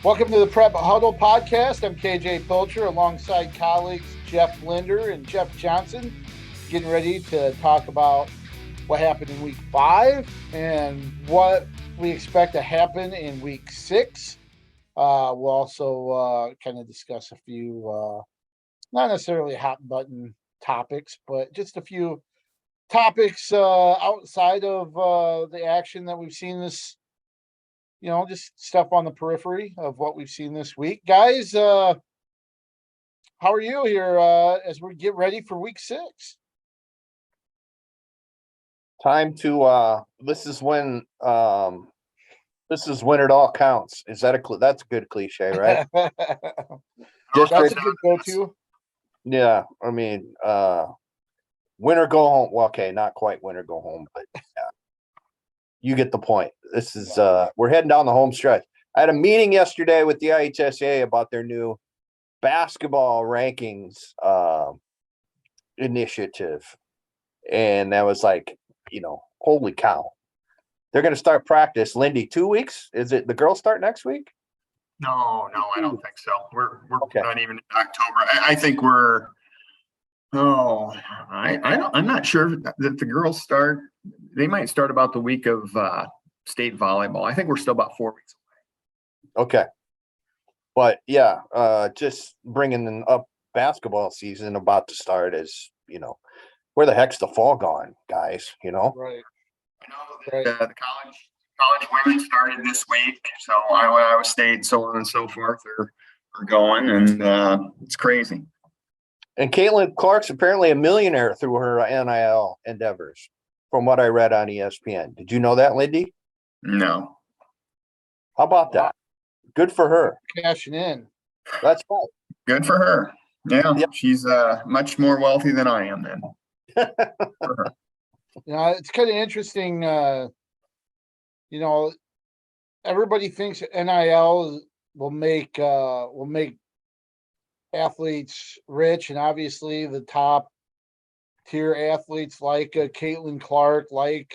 Welcome to the Prep Huddle podcast. I'm KJ Pilcher alongside colleagues Jeff Linder and Jeff Johnson, getting ready to talk about what happened in week 5 and what we expect to happen in week 6. We'll also kind of discuss a few, not necessarily hot button topics, but just a few topics outside of the action that we've seen this, just stuff on the periphery of what we've seen this week. Guys, how are you here as we get ready for week 6? Time to this is when it all counts. Is that that's a good cliche, right? That's a good go-to. Yeah, I mean, win or go home. Well, okay, not quite win or go home, but yeah, you get the point. This is we're heading down the home stretch. I had a meeting yesterday with the IHSA about their new basketball rankings initiative, and that was like, holy cow. They're going to start practice. Lindy, 2 weeks? Is it the girls start next week? No, I don't think so. We're okay. Not even in October. I think we're. I'm not sure that the girls start. They might start about the week of state volleyball. I think we're still about 4 weeks away. Okay, but yeah, just bringing up basketball season about to start is, where the heck's the fall gone, guys? Right. I know that the college women started this week, so Iowa State, so on and so forth, are going, and it's crazy. And Caitlin Clark's apparently a millionaire through her NIL endeavors, from what I read on ESPN. Did you know that, Lindy? No. How about that? Good for her. Cashing in. That's right. Good for her. Yeah, yep. She's much more wealthy than I am then. It's kind of interesting. Everybody thinks NIL will make athletes rich, and obviously the top tier athletes like Caitlin Clark, like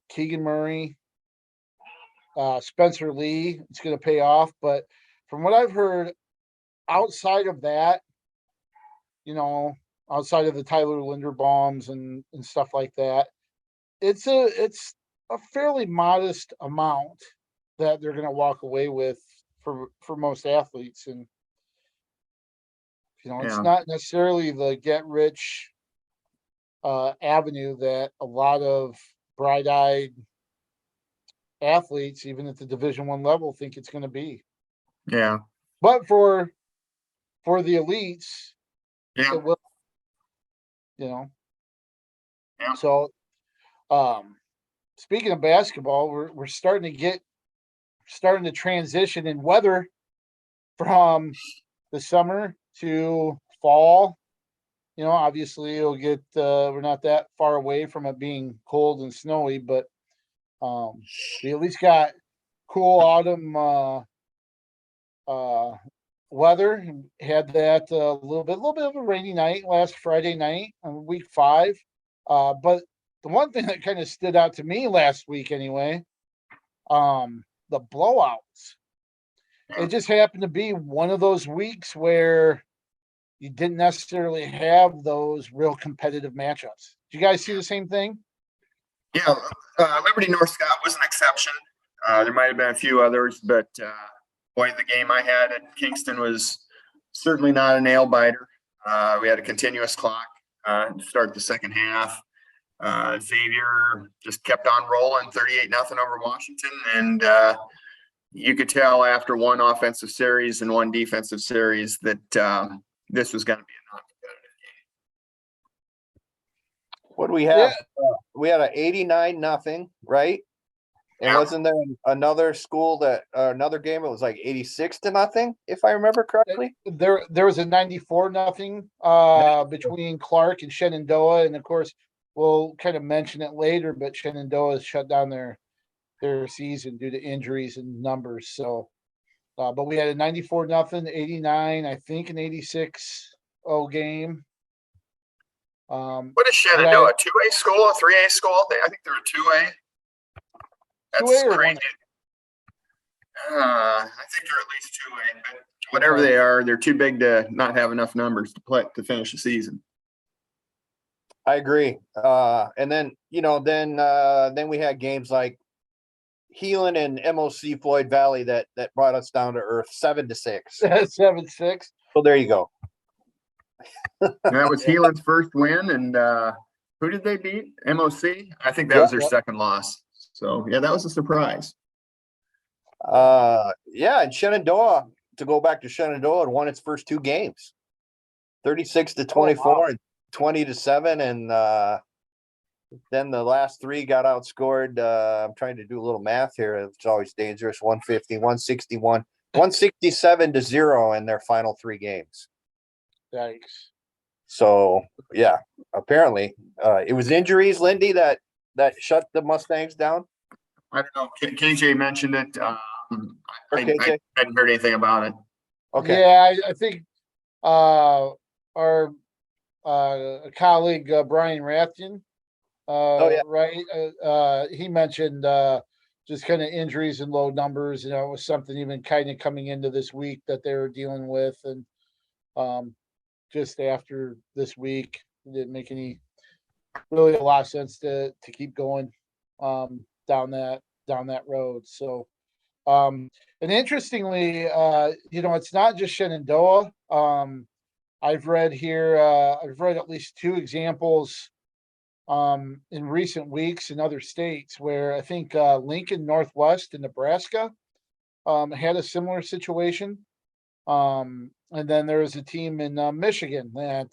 Keegan Murray, Spencer Lee, it's going to pay off. But from what I've heard, outside of that, outside of the Tyler Linderbaums and stuff like that, it's a fairly modest amount that they're going to walk away with for most athletes. And it's not necessarily the get rich avenue that a lot of bright-eyed athletes, even at the Division I level, think it's going to be. Yeah. But for the elites, it will. Yeah. So, speaking of basketball, we're starting to transition in weather from the summer to fall. Obviously it'll get we're not that far away from it being cold and snowy, but we at least got cool autumn weather. Had that a little bit of a rainy night last Friday night on week 5. But the one thing that kind of stood out to me last week anyway, the blowouts. It just happened to be one of those weeks where you didn't necessarily have those real competitive matchups. Do you guys see the same thing? Yeah, Liberty North Scott was an exception. There might have been a few others, but boy, the game I had at Kingston was certainly not a nail biter. We had a continuous clock to start the second half. Xavier just kept on rolling, 38-0 over Washington, and you could tell after one offensive series and one defensive series that this was going to be a non-competitive game. What do we have? Yeah. We had an 89-0, right? And wasn't there another another game? It was like 86-0, if I remember correctly. There was a 94-0 between Clark and Shenandoah, and of course we'll kind of mention it later. But Shenandoah has shut down their season due to injuries and numbers. So, but we had a 94-0, 89, I think an 86-0 game. What is Shenandoah? A 2A school, a 3A school? I think they're a 2A. That's crazy. I think they're at least 2-8, but whatever they are, they're too big to not have enough numbers to finish the season. I agree. And then, then we had games like Heelan and MOC Floyd Valley that brought us down to earth 7-6. 7-6. So there you go. That was Heelan's first win, and who did they beat? MOC? I think that was their second loss. So yeah, that was a surprise. And Shenandoah, to go back to Shenandoah, had won its first 2 games, 36-24 and 20-7, and then the last 3 got outscored. I'm trying to do a little math here. It's always dangerous. 150, 161, 167-0 in their final 3 games. Yikes. So yeah, apparently it was injuries, Lindy, that shut the Mustangs down. I don't know. KJ mentioned it. I hadn't heard anything about it. Okay. Yeah, I think our colleague Brian Rathjen, right? He mentioned just kind of injuries and low numbers. It was something even kind of coming into this week that they were dealing with, and just after this week, it didn't make a lot of sense to keep going down that road. So, and interestingly, it's not just Shenandoah. I've read at least 2 examples in recent weeks in other states where I think Lincoln Northwest in Nebraska had a similar situation. And then there was a team in Michigan that,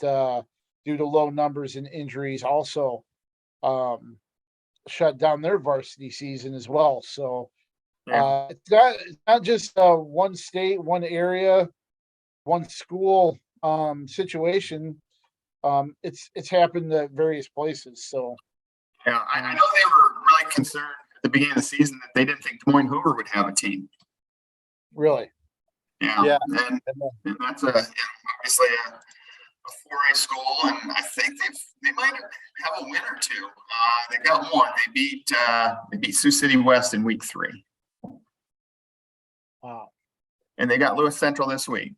due to low numbers and injuries, also shut down their varsity season as well. So it's not just one state, one area, one school situation. It's happened at various places. So yeah, I know they were really concerned at the beginning of the season that they didn't think Des Moines Hoover would have a team. Really. Yeah. And that's obviously a 4A school, and I think they might have a win or 2. They got one. They beat Sioux City West in week 3. Wow. And they got Lewis Central this week.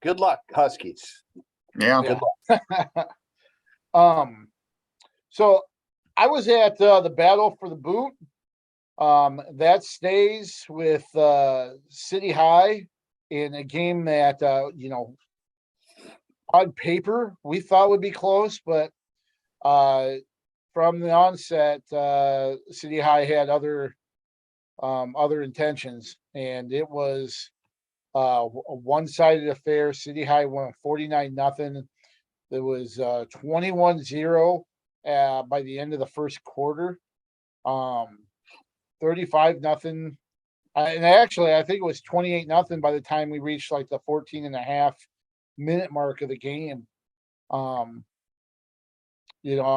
Good luck, Huskies. Yeah. Good luck. So I was at the Battle for the Boot. That stays with City High in a game that on paper we thought would be close, but from the onset, City High had other intentions, and it was a one-sided affair. City High won 49-0. There was 21-0 by the end of the first quarter. 35-0. And actually, I think it was 28-0 by the time we reached like the 14.5-minute mark of the game. I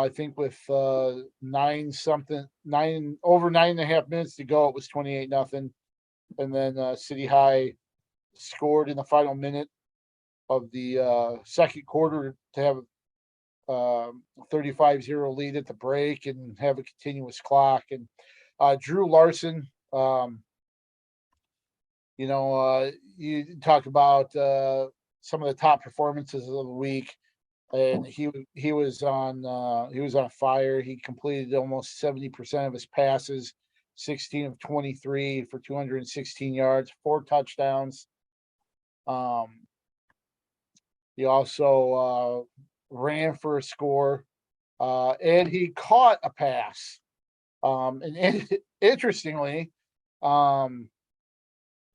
think with over 9.5 minutes to go, it was 28-0. And then City High scored in the final minute of the second quarter to have a 35-0 lead at the break and have a continuous clock. And Drew Larson, you talk about some of the top performances of the week, and he was on fire. He completed almost 70% of his passes, 16 of 23 for 216 yards, 4 touchdowns. He also ran for a score, and he caught a pass. And interestingly, I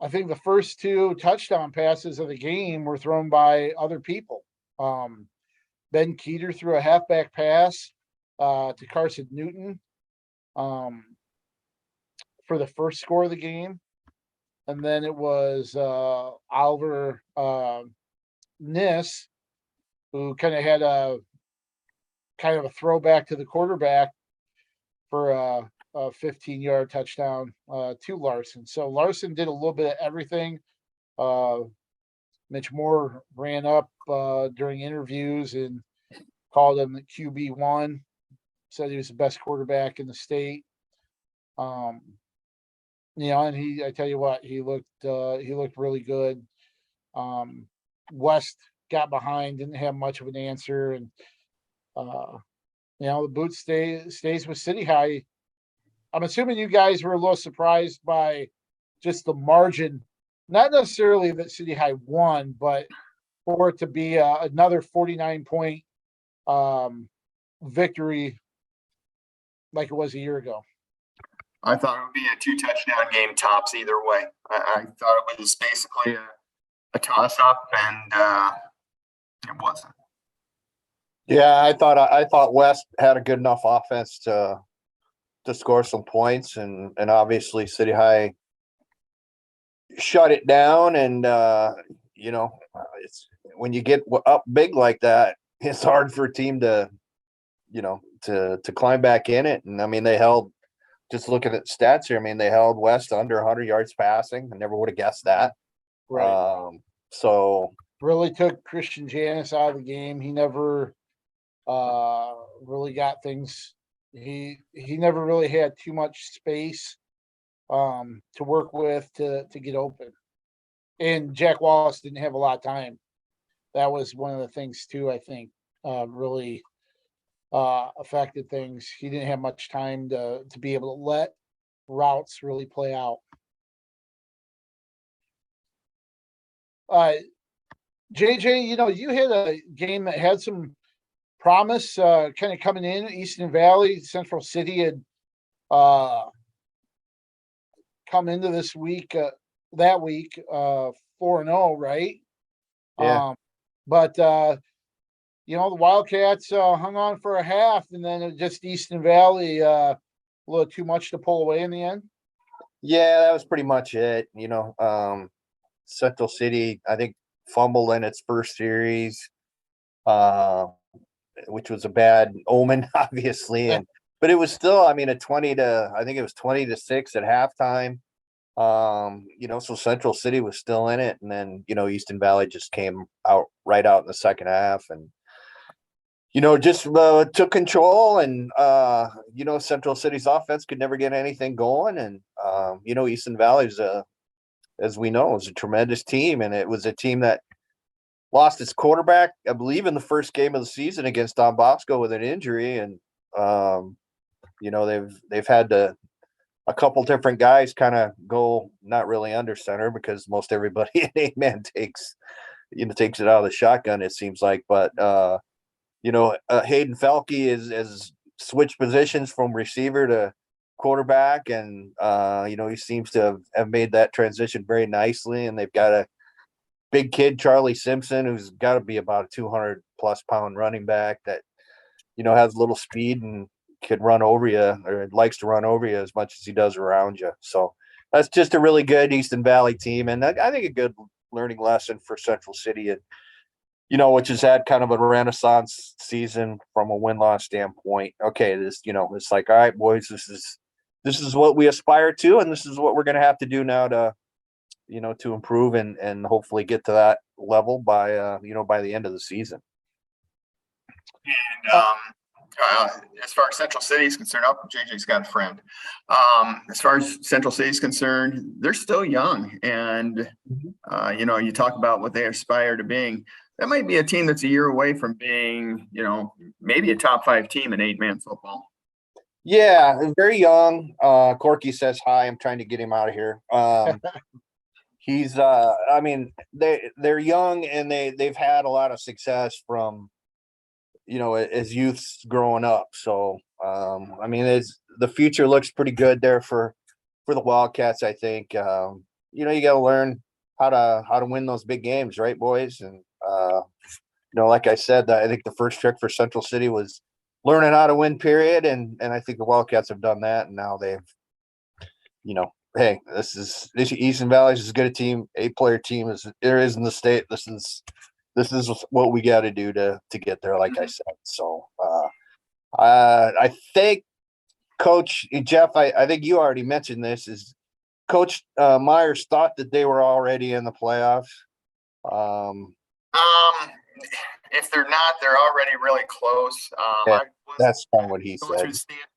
think the first 2 touchdown passes of the game were thrown by other people. Ben Keeter threw a halfback pass to Carson Newton for the first score of the game. And then it was Oliver Niss, who kind of had a throwback to the quarterback for a 15-yard touchdown to Larson. So Larson did a little bit of everything. Mitch Moore ran up during interviews and called him the QB1, said he was the best quarterback in the state. And I tell you what, he looked really good. West got behind, didn't have much of an answer, and the boot stays with City High. I'm assuming you guys were a little surprised by just the margin, not necessarily that City High won, but for it to be another 49-point victory like it was a year ago. I thought it would be a 2-touchdown game tops either way. I thought it was basically a toss-up, and it wasn't. Yeah, I thought West had a good enough offense to score some points, and obviously City High shut it down. And it's when you get up big like that, it's hard for a team to climb back in it. And I mean, they held. Just looking at stats here, I mean, they held West under 100 yards passing. I never would have guessed that. Right. So really took Christian Janis out of the game. He never really got things. He never really had too much space to work with to get open. And Jack Wallace didn't have a lot of time. That was one of the things too, I think, really affected things. He didn't have much time to be able to let routes really play out. JJ, you had a game that had some promise kind of coming in. Easton Valley, Central City had come into this week, that week, 4-0, right? Yeah. But the Wildcats hung on for a half, and then it just Easton Valley a little too much to pull away in the end. Yeah, that was pretty much it. Central City, I think, fumbled in its first series, which was a bad omen, obviously. But it was still, I mean, I think it was 20-6 at halftime. So Central City was still in it, and then Easton Valley just came out in the second half, and just took control, and Central City's offense could never get anything going, and Easton Valley's as we know, is a tremendous team, and it was a team that lost its quarterback, I believe, in the first game of the season against Don Bosco with an injury, and they've had a couple different guys kind of go not really under center because most everybody in 8-man takes it out of the shotgun, it seems like. But Hayden Felke is switched positions from receiver to quarterback, and he seems to have made that transition very nicely. And they've got a big kid, Charlie Simpson, who's got to be about a 200+ pound running back that has a little speed and could run over you, or likes to run over you as much as he does around you. So that's just a really good Easton Valley team, and I think a good learning lesson for Central City, and which has had kind of a renaissance season from a win-loss standpoint. Okay, it's like, all right, boys, this is what we aspire to, and this is what we're going to have to do now to improve and hopefully get to that level by by the end of the season. And as far as Central City is concerned, JJ's got a friend. As far as Central City is concerned, they're still young, and you talk about what they aspire to being. That might be a team that's a year away from being, maybe a top 5 team in 8-man football. Yeah, very young. Corky says hi. I'm trying to get him out of here. He's I mean, they're young, and they've had a lot of success from as youths growing up. So I mean, the future looks pretty good there for the Wildcats. I think you got to learn how to win those big games, right, boys? And like I said, I think the first trick for Central City was learning how to win, period. And I think the Wildcats have done that, and now they've hey, this Easton Valley is as good a team, 8-player team as there is in the state. This is what we got to do to get there, like I said. So I think Coach Jeff, I think you already mentioned this, is Coach Myers thought that they were already in the playoffs. If they're not, they're already really close. That's kind of what he said.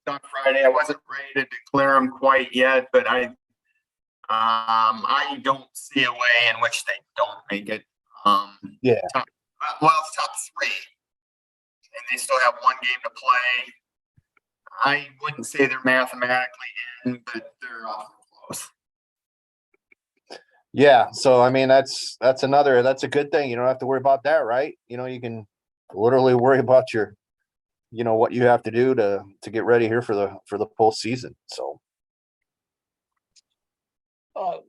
On Friday, I wasn't ready to declare them quite yet, but I don't see a way in which they don't make it. Yeah. It's top three, and they still have one game to play. I wouldn't say they're mathematically in, but they're awfully close. Yeah. So, I mean, that's a good thing. You don't have to worry about that, right? You can literally worry about what you have to do to get ready here for the postseason. So,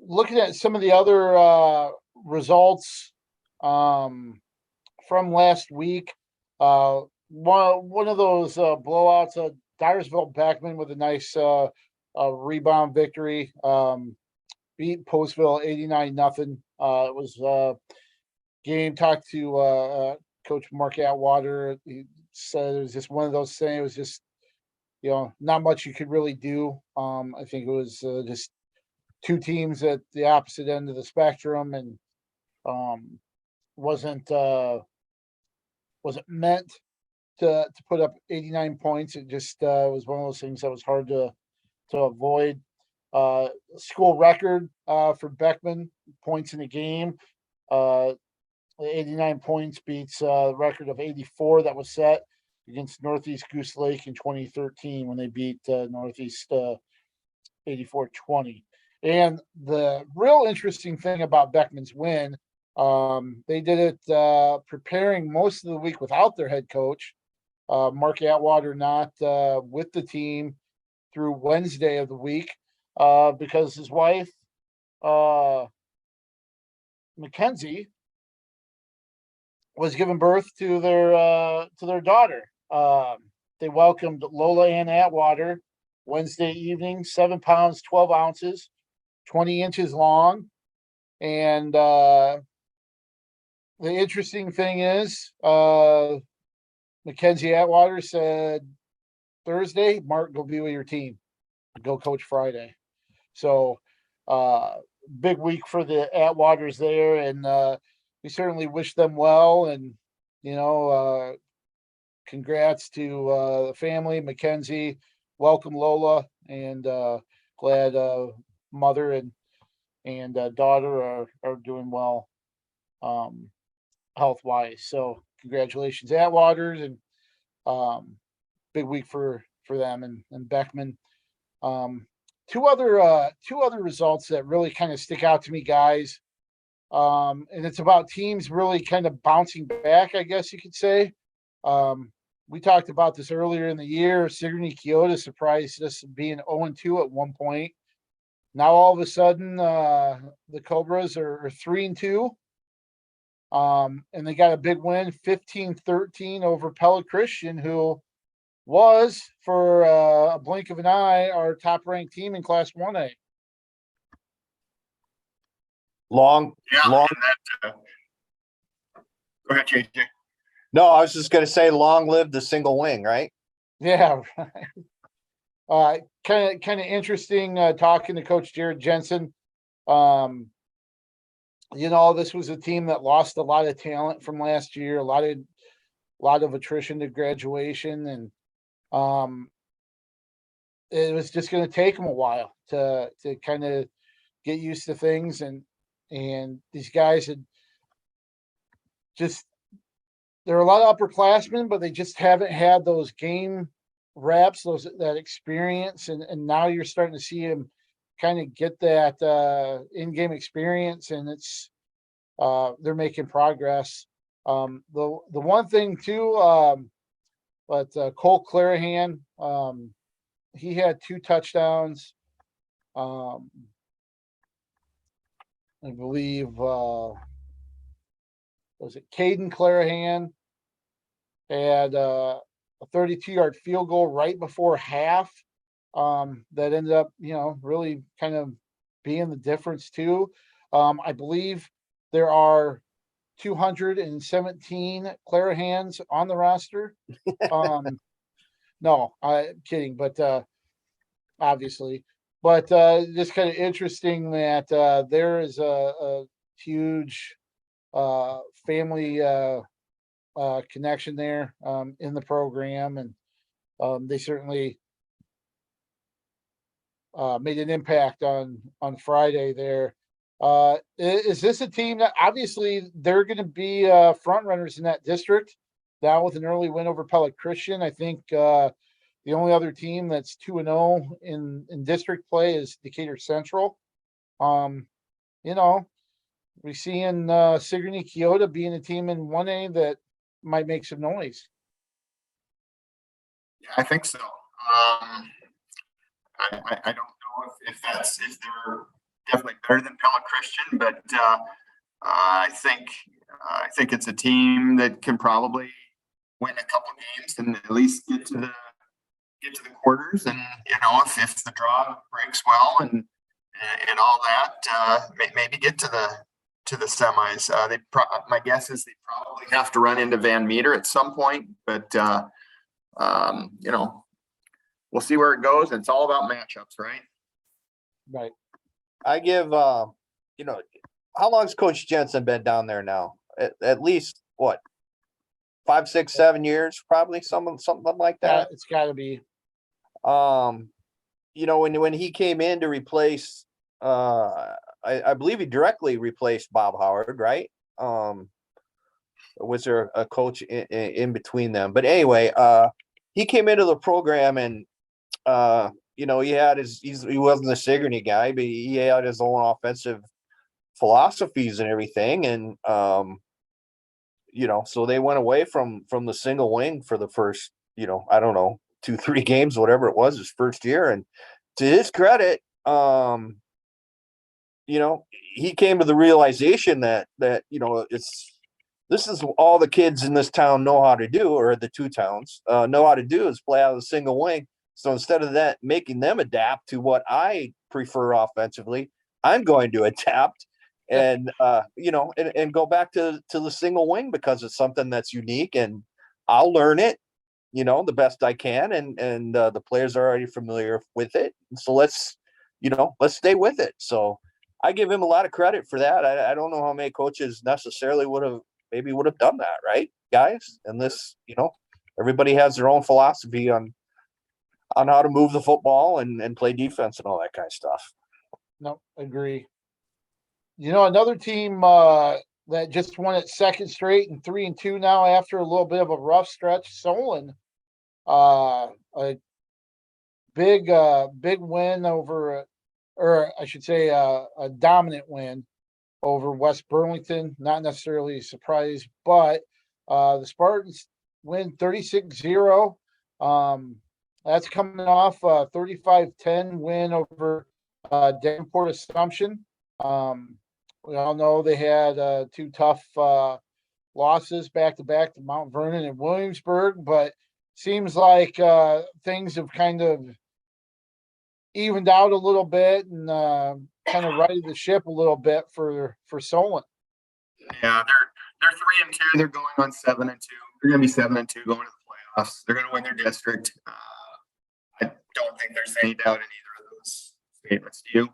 looking at some of the other results from last week, one of those blowouts, Dyersville Beckman with a nice rebound victory. Beat Postville 89-0. It was game. Talked to Coach Mark Atwater. He said it was just one of those things. It was just not much you could really do. I think it was just two teams at the opposite end of the spectrum, and wasn't meant to put up 89 points. It just was one of those things that was hard to avoid. School record for Beckman points in a game. 89 points beats the record of 84 that was set against Northeast Goose Lake in 2013 when they beat Northeast 84-20. And the real interesting thing about Beckman's win, they did it preparing most of the week without their head coach, Mark Atwater, not with the team through Wednesday of the week, because his wife, Mackenzie, was giving birth to their daughter. They welcomed Lola Ann Atwater Wednesday evening, 7 pounds, 12 ounces, 20 inches long. And the interesting thing is, Mackenzie Atwater said Thursday, Mark, go be with your team. Go coach Friday. So big week for the Atwaters there, and we certainly wish them well. And congrats to the family, Mackenzie. Welcome Lola, and glad mother and daughter are doing well health wise. So congratulations, Atwaters, and big week for them and Beckman. Two other results that really kind of stick out to me, guys. And it's about teams really kind of bouncing back, I guess you could say. We talked about this earlier in the year. Sigourney-Keota surprised us being 0-2 at one point. Now all of a sudden, the Cobras are 3-2. And they got a big win, 15-13 over Pella Christian, who was, for a blink of an eye, our top-ranked team in Class 1A. Long. Go ahead, JJ. No, I was just going to say, long live the single wing, right? Yeah, right. Kind of interesting talking to Coach Jared Jensen. This was a team that lost a lot of talent from last year, a lot of attrition to graduation, and it was just going to take them a while to kind of get used to things, and these guys had just, there are a lot of upperclassmen, but they just haven't had those game reps, that experience, and now you're starting to see them kind of get that in-game experience, and it's they're making progress. The one thing too, but Cole Clarahan, he had 2 touchdowns. I believe was it Caden Clarahan had a 32-yard field goal right before half, that ended up, really kind of being the difference too. I believe there are 217 Clarahans on the roster. No, I'm kidding, but obviously, but just kind of interesting that there is a huge family connection there in the program, and they certainly made an impact on Friday there. Is this a team that obviously they're going to be front runners in that district now with an early win over Pella Christian? I think the only other team that's 2-0 in district play is Decatur Central. You know, we seeing Sigourney-Keota being a team in 1A that might make some noise. Yeah, I think so. I don't know if they're definitely better than Pella Christian, but I think it's a team that can probably win a couple games and at least get to the quarters. And if the draw breaks well and all that, maybe get to the semis. My guess is they probably have to run into Van Meter at some point, but we'll see where it goes. It's all about matchups, right? Right. I give, how long's Coach Jensen been down there now? At least what, 5, 6, 7 years, probably something like that. It's got to be. When he came in to replace, I believe he directly replaced Bob Howard, right? Was there a coach in between them? But anyway, he came into the program and, he had he wasn't a Sigourney guy, but he had his own offensive philosophies and everything. And, so they went away from the single wing for the first, I don't know, 2-3 games, whatever it was, his first year. And to his credit, he came to the realization that this is all the kids in this town know how to do, or the two towns know how to do, is play out of the single wing. So instead of that, making them adapt to what I prefer offensively, I'm going to adapt and go back to the single wing because it's something that's unique, and I'll learn it, the best I can. And the players are already familiar with it. So let's stay with it. So I give him a lot of credit for that. I don't know how many coaches necessarily would have done that, right, guys? And this, everybody has their own philosophy on how to move the football and play defense and all that kind of stuff. No, agree. Another team that just won its second straight and 3-2 now after a little bit of a rough stretch, Solon. A big win over, or I should say, a dominant win over West Burlington. Not necessarily a surprise, but the Spartans win 36-0. That's coming off a 35-10 win over Davenport Assumption. We all know they had 2 tough losses back-to-back to Mount Vernon and Williamsburg, but seems like things have kind of evened out a little bit and kind of righted the ship a little bit for Solon. Yeah, they're 3-2. They're going on 7-2. They're going to be 7-2 going to the playoffs. They're going to win their district. I don't think there's any doubt in either of those statements. Do you?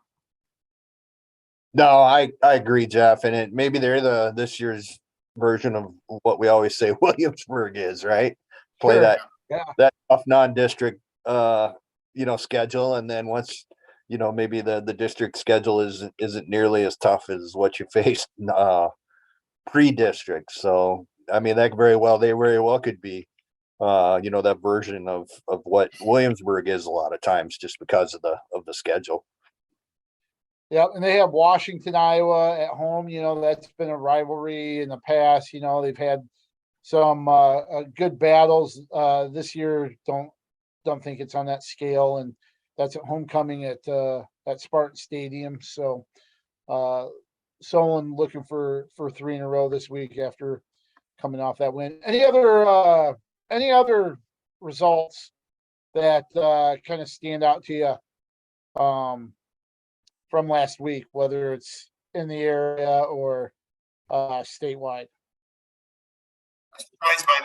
No, I agree, Jeff. And maybe they're this year's version of what we always say Williamsburg is, right? Play Sure. that tough non-district schedule, and then once maybe the district schedule isn't nearly as tough as what you faced pre-district. So I mean, they very well could be that version of what Williamsburg is a lot of times, just because of the schedule. Yeah, and they have Washington, Iowa at home. That's been a rivalry in the past. They've had some good battles this year. Don't think it's on that scale, and that's at homecoming at Spartan Stadium. So Solon looking for 3 in a row this week after coming off that win. Any other results that kind of stand out to you from last week, whether it's in the area or statewide? Surprised by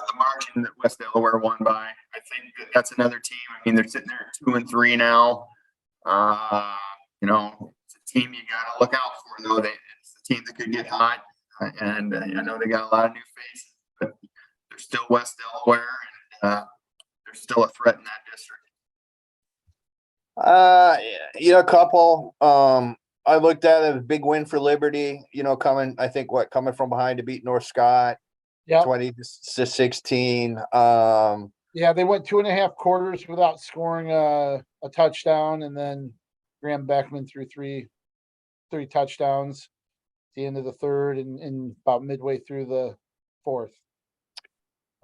the margin that West Delaware won by. I think that's another team. I mean, they're sitting there at 2-3 now. It's a team you got to look out for, though. It's a team that could get hot, and I know they got a lot of new faces, but they're still West Delaware, and they're still a threat in that district. A couple. I looked at it as a big win for Liberty, coming from behind to beat North Scott Yeah. 20-16. Yeah, they went 2.5 quarters without scoring a touchdown, and then Graham Beckman threw three touchdowns at the end of the third and about midway through the fourth.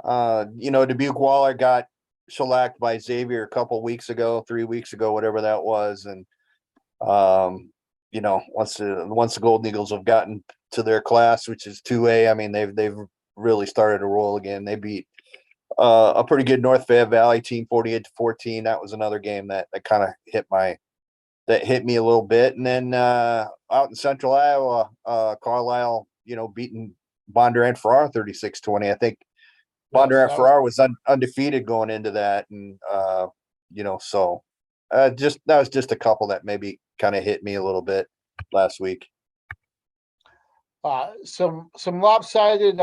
Dubuque Waller got shellacked by Xavier a couple weeks ago, 3 weeks ago, whatever that was. And, once the Golden Eagles have gotten to their class, which is 2A, I mean, they've really started to roll again. They beat a pretty good North Fayette Valley team 48-14. That was another game that kind of hit me a little bit. And then out in Central Iowa, Carlisle, beating Bondurant Farrar 36-20. I think Bondurant Farrar was undefeated going into that. And, that was just a couple that maybe kind of hit me a little bit last week. Some lopsided,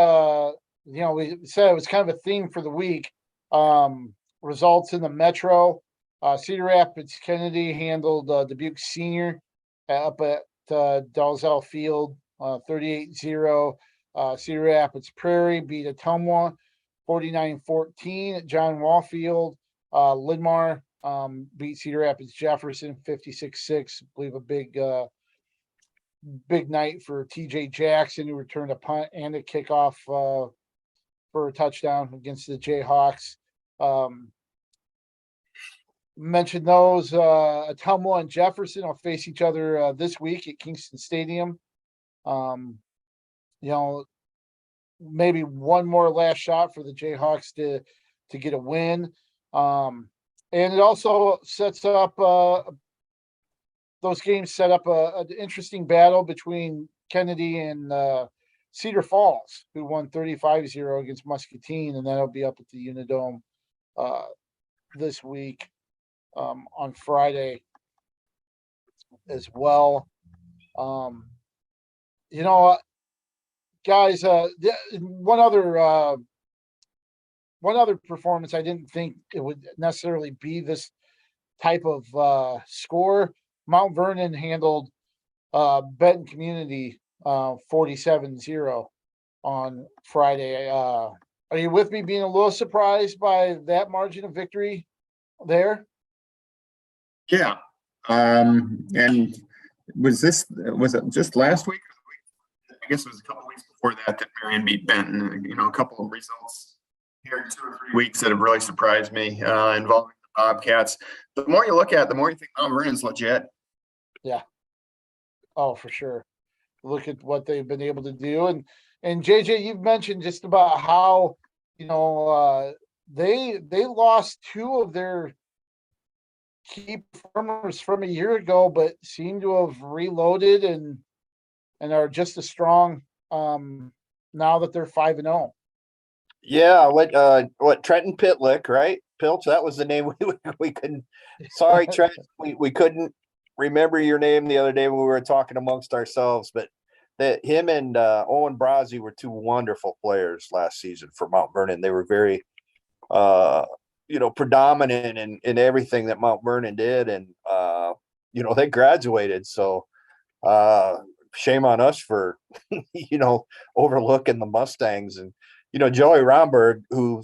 we said it was kind of a theme for the week. Results in the Metro. Cedar Rapids Kennedy handled Dubuque Senior up at Dalzell Field 38-0. Cedar Rapids Prairie beat Ottumwa 49-14 at John Wall Field. Lidmar beat Cedar Rapids Jefferson 56-6. I believe a big night for TJ Jackson, who returned a punt and a kickoff for a touchdown against the Jayhawks. Mentioned those. Ottumwa and Jefferson will face each other this week at Kingston Stadium. Maybe one more last shot for the Jayhawks to get a win. And it also sets up those games set up an interesting battle between Kennedy and Cedar Falls, who won 35-0 against Muscatine, and that'll be up at the Unidome this week on Friday as well. Guys, one other performance, I didn't think it would necessarily be this type of score. Mount Vernon handled Benton Community 47-0 on Friday. Are you with me being a little surprised by that margin of victory there? Yeah. And was it just last week? I guess it was a couple of weeks before that Marion beat Benton. A couple of results here in 2 or 3 weeks that have really surprised me involving the Bobcats. The more you look at it, the more you think Mount Vernon's legit. Yeah. Oh, for sure. Look at what they've been able to do. And JJ, you've mentioned just about how, they lost 2 of their key performers from a year ago, but seem to have reloaded and are just as strong now that they're 5-0. Yeah, what Trenton Pitlick, right? Pilch, that was the name we couldn't. Sorry, Trent, we couldn't remember your name the other day when we were talking amongst ourselves. But him and Owen Brazzi were 2 wonderful players last season for Mount Vernon. They were very, predominant in everything that Mount Vernon did, and they graduated. So shame on us for overlooking the Mustangs. And Joey Romberg, who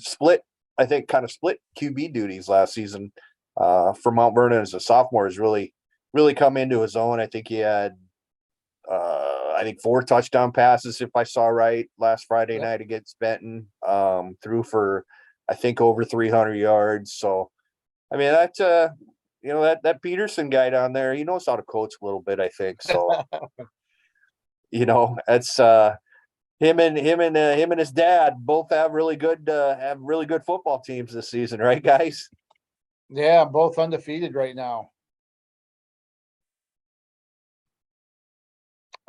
kind of split QB duties last season for Mount Vernon as a sophomore, has really come into his own. I think he had 4 touchdown passes, if I saw right, last Friday night against Benton. Threw for I think over 300 yards. So I mean, that's that Peterson guy down there, he knows how to coach a little bit, I think. So that's him and his dad both have really good football teams this season, right, guys? Yeah, both undefeated right now.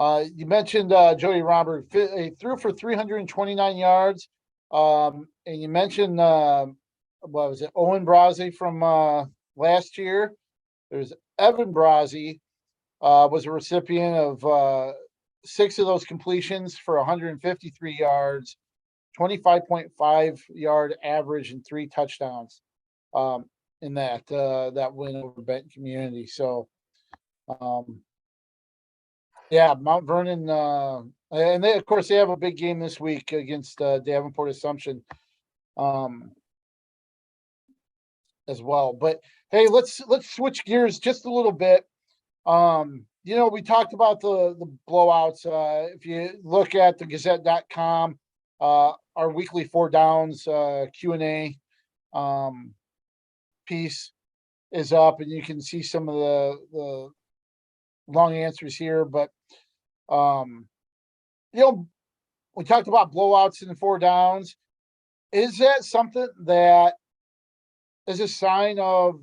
You mentioned Joey Romberg. He threw for 329 yards. And you mentioned what was it, Owen Brazzi from last year. There's Evan Brazzi was a recipient of 6 of those completions for 153 yards, 25.5 yard average, and 3 touchdowns. in that win over Benton Community. So, yeah, Mount Vernon, and they, of course, they have a big game this week against Davenport Assumption, as well. But hey, let's switch gears just a little bit. We talked about the blowouts. If you look at the Gazette.com, our weekly 4 downs Q&A piece is up, and you can see some of the long answers here. But we talked about blowouts in the 4 downs. Is that something that is a sign of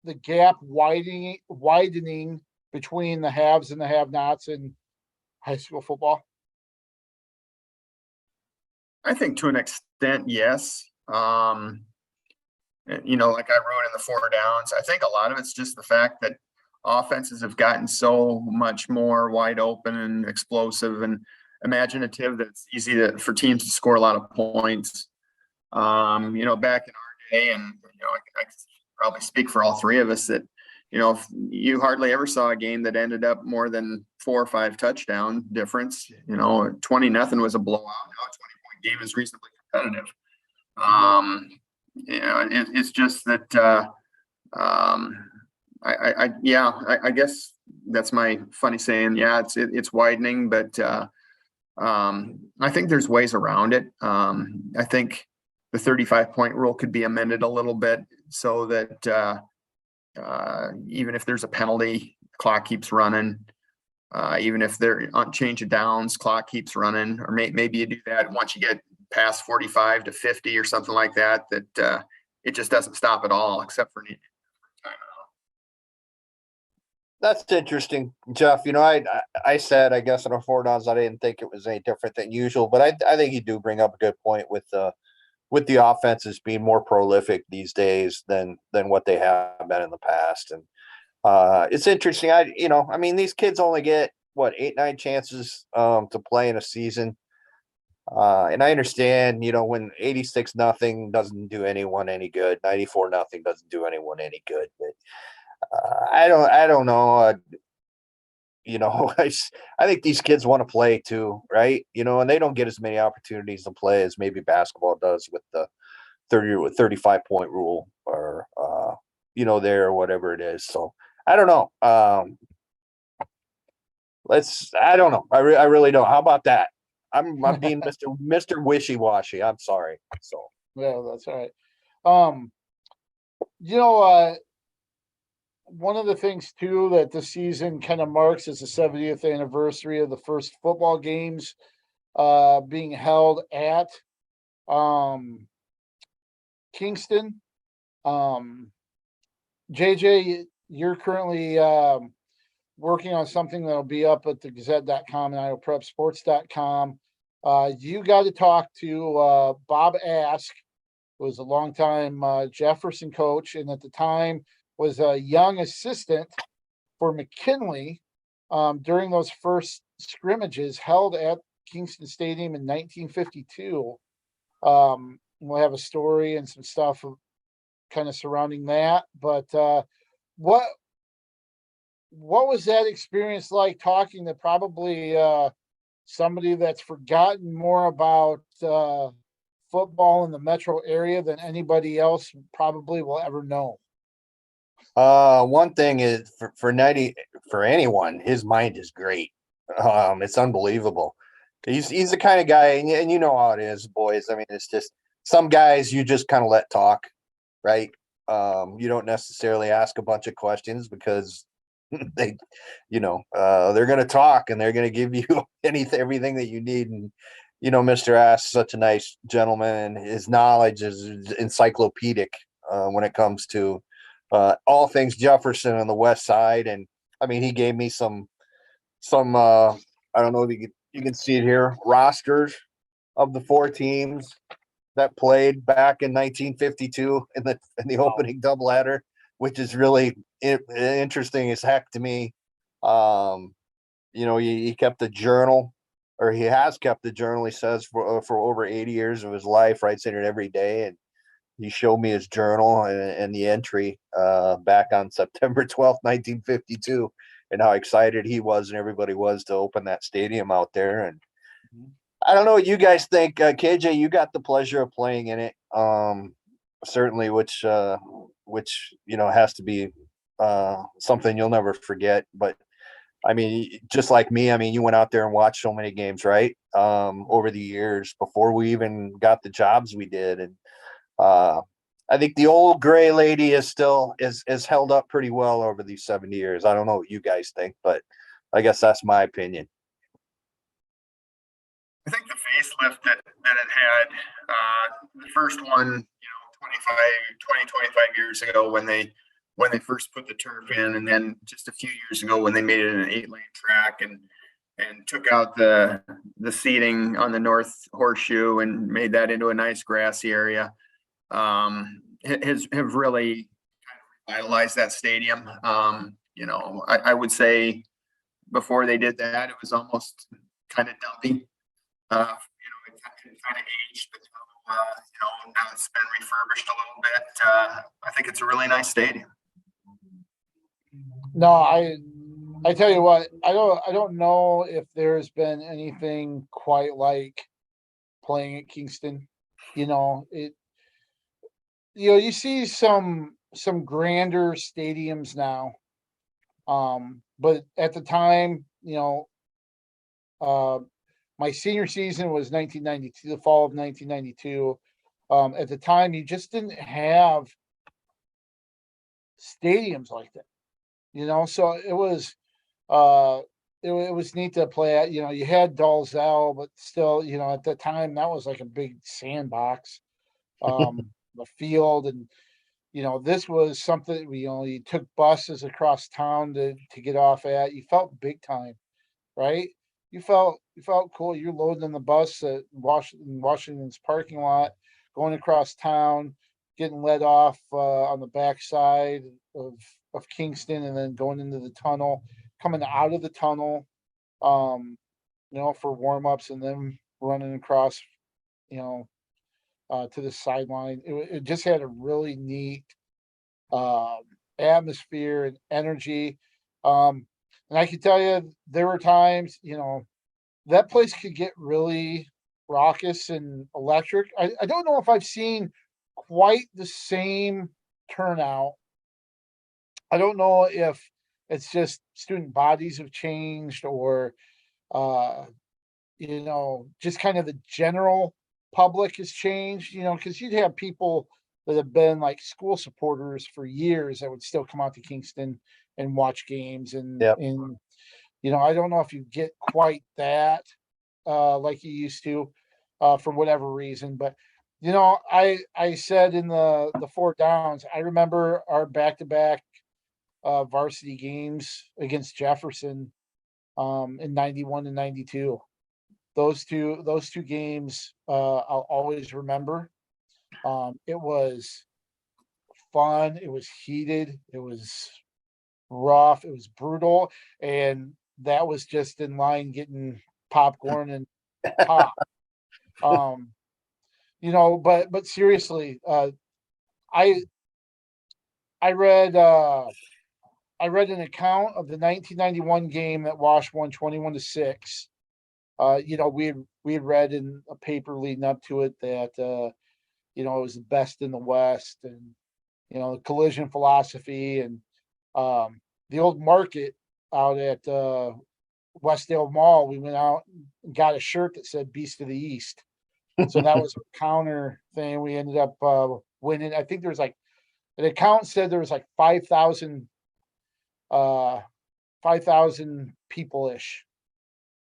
the gap widening between the haves and the have-nots in high school football? I think to an extent, yes. Like I wrote in the 4 downs, I think a lot of it's just the fact that offenses have gotten so much more wide open and explosive and imaginative that it's easy for teams to score a lot of points. Back in our day, and I probably speak for all 3 of us that, you hardly ever saw a game that ended up more than 4 or 5 touchdown difference. 20-0 was a blowout. Now a 20-point game is reasonably competitive. It's just that I guess that's my funny saying. Yeah, it's widening, but I think there's ways around it. I think the 35-point rule could be amended a little bit so that even if there's a penalty, clock keeps running. Even if they're on change of downs, clock keeps running. Or maybe you do that once you get past 45 to 50 or something like that. That it just doesn't stop at all, except for timeout. That's interesting, Jeff. I said, I guess in our 4 downs, I didn't think it was any different than usual, but I think you do bring up a good point with the offenses being more prolific these days than what they have been in the past. And it's interesting. These kids only get 8-9 chances to play in a season. And I understand, when 86-0 doesn't do anyone any good, 94-0 doesn't do anyone any good. But I don't know. I think these kids want to play too, right? And they don't get as many opportunities to play as maybe basketball does with the 30 or 35-point rule, or there or whatever it is. So I don't know. I don't know. I really don't. How about that? I'm being Mr. Wishy-washy. I'm sorry. So yeah, that's all right. One of the things too that the season kind of marks is the 70th anniversary of the first football games being held at Kingston. JJ, you're currently working on something that'll be up at the Gazette.com and IoPrepSports.com. You got to talk to Bob Ask, who was a longtime Jefferson coach, and at the time was a young assistant for McKinley during those first scrimmages held at Kingston Stadium in 1952. We'll have a story and some stuff kind of surrounding that. But what was that experience like, talking to probably somebody that's forgotten more about football in the metro area than anybody else probably will ever know? One thing is for anyone, his mind is great. It's unbelievable. He's the kind of guy, and you know how it is, boys. It's just some guys you just kind of let talk, right? You don't necessarily ask a bunch of questions because they're going to talk and they're going to give you everything that you need. And Mr. Ass is such a nice gentleman, and his knowledge is encyclopedic when it comes to all things Jefferson on the west side. And he gave me some I don't know if you can see it here, rosters of the 4 teams that played back in 1952 in the opening doubleheader, which is really interesting as heck to me. He kept a journal, or he has kept the journal, he says, for over 80 years of his life, writes in it every day. And he showed me his journal and the entry back on September 12th, 1952, and how excited he was and everybody was to open that stadium out there. And I don't know what you guys think. KJ, you got the pleasure of playing in it, certainly, which has to be something you'll never forget. But I mean, just like me, I mean, you went out there and watched so many games, right? Over the years before we even got the jobs we did. And I think the old gray lady is held up pretty well over these 70 years. I don't know what you guys think, but I guess that's my opinion. I think the facelift that it had, the first one, 25 years ago when they first put the turf in, and then just a few years ago when they made it an 8-lane track and took out the seating on the north horseshoe and made that into a nice grassy area, have really kind of revitalized that stadium. I would say before they did that, it was almost kind of dumpy. It kind of aged, but now it's been refurbished a little bit. I think it's a really nice stadium. No, I tell you what, I don't know if there's been anything quite like playing at Kingston. You see some grander stadiums now. But at the time, my senior season was 1992, the fall of 1992. At the time, you just didn't have stadiums like that. So it was it was neat to play at. You had Dalzell, but still, at the time that was like a big sandbox, the field, and this was something you took buses across town to get off at. You felt big time, right? You felt cool. You're loading in the bus at Washington's parking lot, going across town, getting let off on the backside of Kingston, and then going into the tunnel, coming out of the tunnel, for warm-ups, and then running across, to the sideline. It just had a really neat atmosphere and energy. And I can tell you, there were times, that place could get really raucous and electric. I don't know if I've seen quite the same turnout. I don't know if it's just student bodies have changed or, just kind of the general public has changed, because you'd have people that have been like school supporters for years that would still come out to Kingston and watch games. And, Yep. I don't know if you get quite that like you used to for whatever reason. But, I said in the 4 downs, I remember our back-to-back varsity games against Jefferson in 91 and 92. Those two games I'll always remember. It was fun. It was heated. It was rough. It was brutal. And that was just in line getting popcorn and pop. But seriously, I read an account of the 1991 game that Wash won 21-6. We had read in a paper leading up to it that it was the best in the West, and the collision philosophy, and the old market out at Westdale Mall. We went out and got a shirt that said "Beast of the East," so that was a counter thing. We ended up winning. I think there was like an account said there was like 5,000 people ish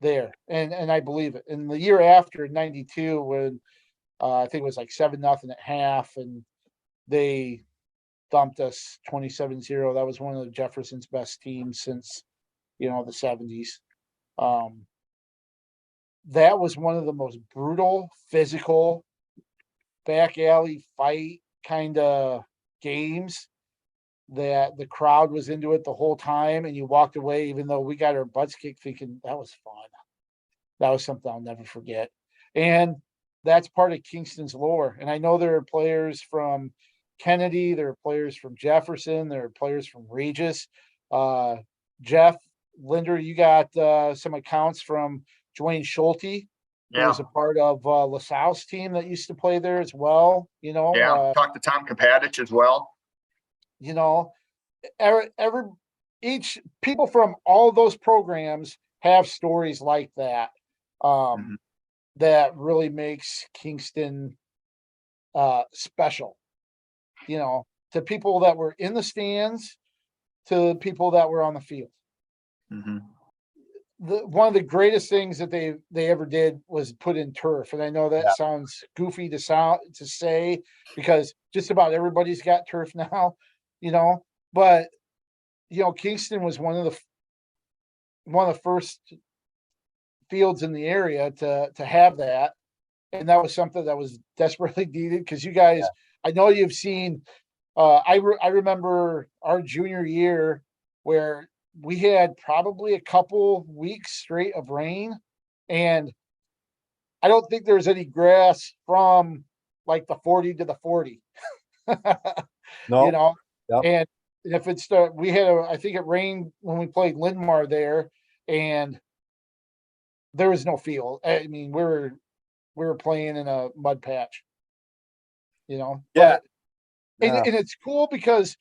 there, and I believe it. And the year after, 92, when I think it was like 7-0 at half, and they thumped us 27-0. That was one of Jefferson's best teams since the 70s. That was one of the most brutal, physical, back alley fight kind of games that the crowd was into it the whole time, and you walked away, even though we got our butts kicked, thinking that was fun. That was something I'll never forget. And that's part of Kingston's lore. And I know there are players from Kennedy, there are players from Jefferson, there are players from Regis. Jeff Linder, you got some accounts from Dwayne Schulte, who was a part of LaSalle's team that used to play there as well. Talked to Tom Kapadich as well. Each people from all of those programs have stories like that. That really makes Kingston special, to people that were in the stands, to people that were on the field. One of the greatest things that they ever did was put in turf. And I know that sounds goofy to say, because just about everybody's got turf now, but Kingston was one of the first fields in the area to have that. And that was something that was desperately needed, because you guys, I know you've seen, I remember our junior year where we had probably a couple weeks straight of rain, and I don't think there's any grass from like the 40 to the 40. No. And if it's we had I think it rained when we played Lindmar there, and there was no field. I mean, we were playing in a mud patch, Yeah. And it's cool because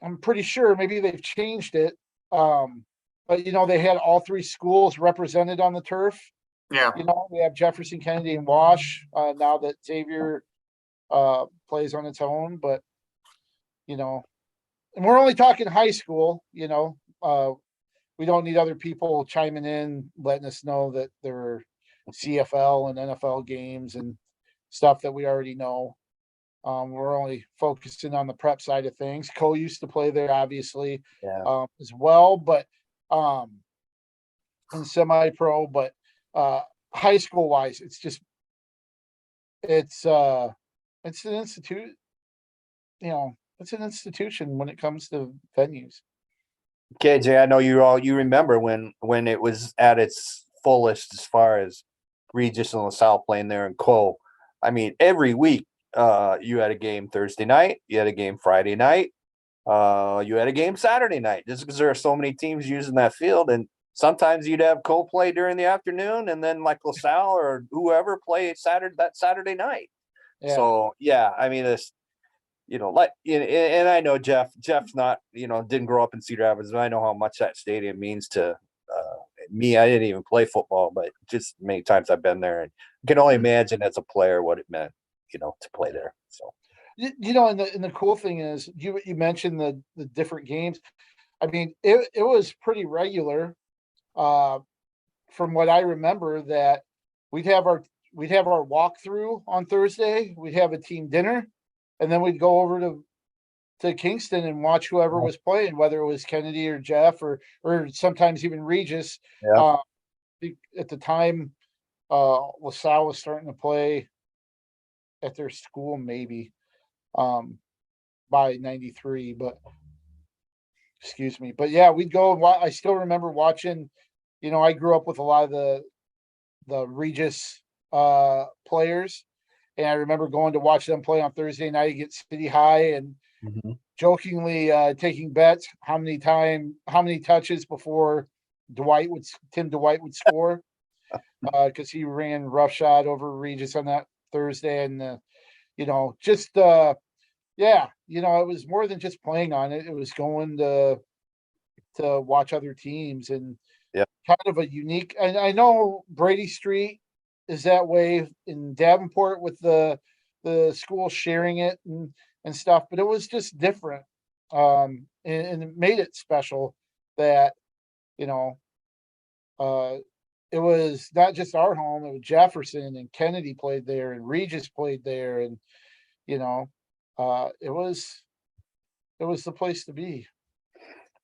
I'm pretty sure maybe they've changed it. But they had all three schools represented on the turf. Yeah. We have Jefferson, Kennedy, and Wash now that Xavier plays on its own. But and we're only talking high school. We don't need other people chiming in, letting us know that there are CFL and NFL games and stuff that we already know. We're only focusing on the prep side of things. Cole used to play there, obviously, as well, but in semi-pro. But high school wise, it's an institute. It's an institution when it comes to venues. KJ, I know you remember when it was at its fullest as far as Regis and LaSalle playing there, and Cole. I mean, every week you had a game Thursday night, you had a game Friday night, you had a game Saturday night, just because there are so many teams using that field. And sometimes you'd have Cole play during the afternoon, and then like LaSalle or whoever play that Saturday night. Yeah. So I mean, it's and I know Jeff's not, didn't grow up in Cedar Rapids, but I know how much that stadium means to me. I didn't even play football, but just many times I've been there, and I can only imagine as a player what it meant, to play there. So, and the cool thing is you mentioned the different games. I mean, it was pretty regular, from what I remember, that we'd have our walkthrough on Thursday. We'd have a team dinner, and then we'd go over to Kingston and watch whoever was playing, whether it was Kennedy or Jeff or sometimes even Regis. Yeah. At the time, LaSalle was starting to play at their school, maybe by 93, but excuse me. But yeah, we'd go. I still remember watching. I grew up with a lot of the Regis players. And I remember going to watch them play on Thursday night against City High, and jokingly taking bets how many touches before Tim Dwight would score, because he ran roughshod over Regis on that Thursday. And it was more than just playing on it. It was going to watch other teams, and kind of a unique. And I know Brady Street is that way in Davenport with the school sharing it and stuff, but it was just different. And it made it special that, it was not just our home, it was Jefferson and Kennedy played there and Regis played there. And, it was the place to be.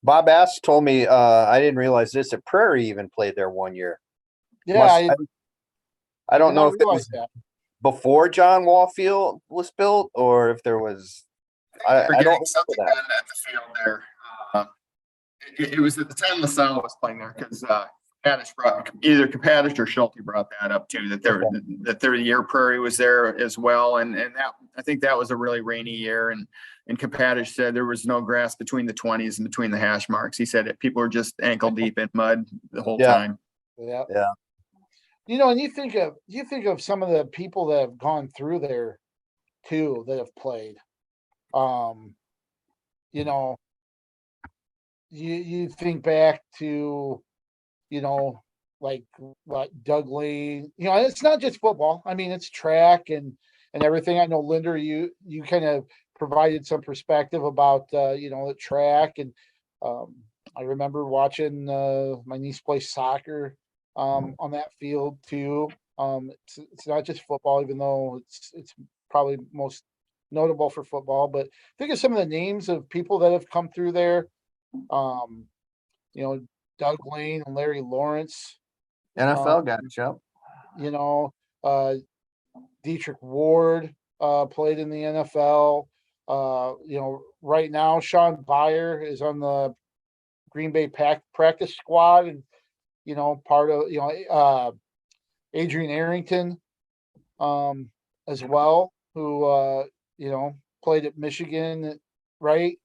Bob Ass told me, I didn't realize this, that Prairie even played there one year. Yeah. I don't know if it was before John Wall Field was built, or if there was. I don't know something done at the field there. It was at the time LaSalle was playing there, because either Kapadish or Schulte brought that up too, that the year Prairie was there as well. And that, I think that was a really rainy year. And Kapadish said there was no grass between the 20s and between the hash marks. He said that people were just ankle deep in mud the whole time. Yeah. Yeah. And you think of some of the people that have gone through there too, that have played. You think back to, like Doug Lane, it's not just football. I mean, it's track and everything. I know, Linder, you kind of provided some perspective about, the track. And I remember watching my niece play soccer on that field too. It's not just football, even though it's probably most notable for football, but think of some of the names of people that have come through there. Doug Lane and Larry Lawrence. NFL guys, yep. Dietrich Ward played in the NFL. Right now, Sean Beyer is on the Green Bay practice squad, and part of Adrian Arrington as well, who played at Michigan, right?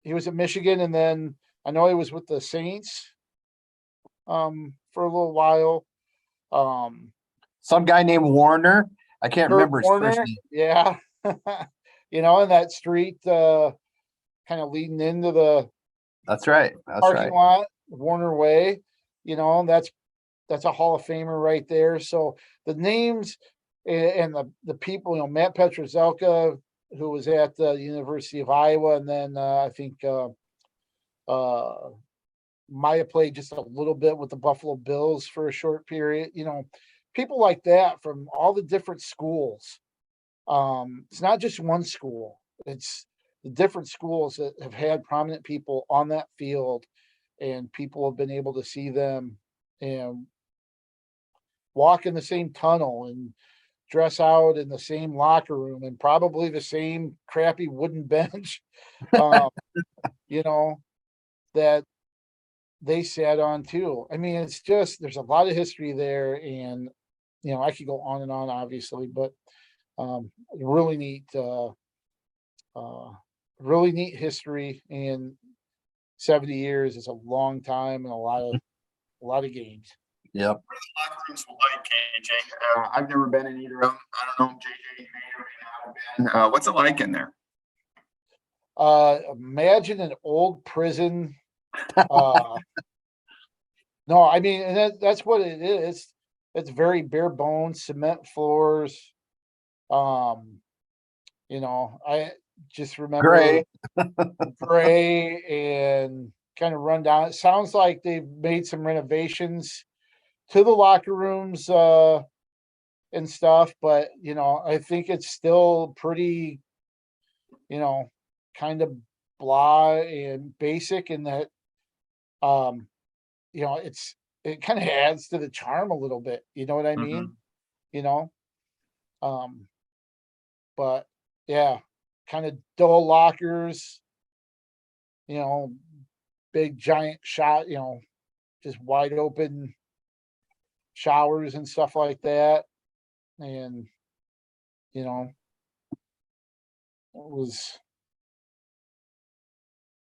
He was at Michigan, and then I know he was with the Saints for a little while. Some guy named Warner. I can't remember his first name. Yeah. In that street kind of leading into the That's right. parking lot, Warner Way, that's a Hall of Famer right there. So the names and the people, Matt Petrozelka, who was at the University of Iowa, and then I think Maya played just a little bit with the Buffalo Bills for a short period. People like that from all the different schools. It's not just one school. It's the different schools that have had prominent people on that field, and people have been able to see them and walk in the same tunnel and dress out in the same locker room and probably the same crappy wooden bench, that they sat on too. I mean, it's just, there's a lot of history there, and, I could go on and on, obviously, but really neat history, and 70 years is a long time and a lot of games. Yep. What are the locker rooms like, KJ? I've never been in either of them. I don't know, JJ, you may or may not have been. What's it like in there? Imagine an old prison. No, I mean, and that's what it is. It's very bare bones, cement floors. I just remember gray and kind of run down. It sounds like they've made some renovations to the locker rooms and stuff, but I think it's still pretty, kind of blah and basic, in that it kind of adds to the charm a little bit, you know what I mean? But yeah, kind of dull lockers, big giant shot, just wide open showers and stuff like that. And it was